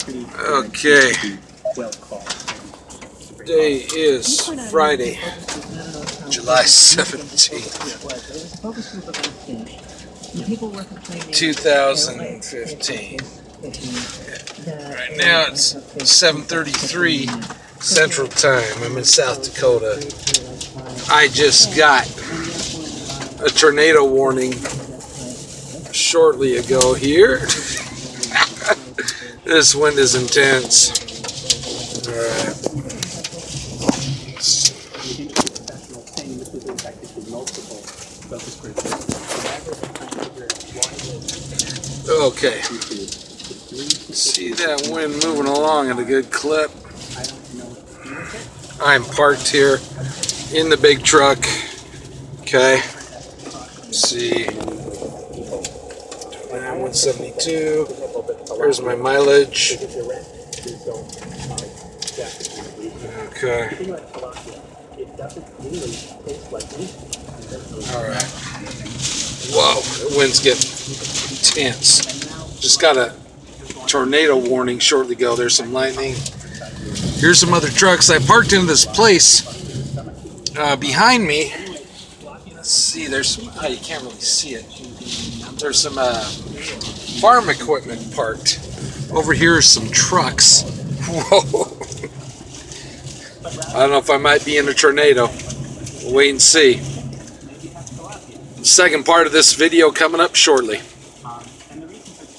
Okay. Today is Friday, July 17th, 2015. Right now it's 7:33 Central Time. I'm in South Dakota. I just got a tornado warning shortly ago here. This wind is intense. Alright. Okay. See that wind moving along at a good clip. I'm parked here in the big truck. Okay. Let's see. 172. There's my mileage. Okay. Alright. Whoa, the wind's getting intense. Just got a tornado warning shortly ago. There's some lightning. Here's some other trucks. I parked in this place behind me. Let's see, there's some, oh, you can't really see it. There's some farm equipment parked. Over here are some trucks. Whoa. I don't know if I might be in a tornado. We'll wait and see. Second part of this video coming up shortly.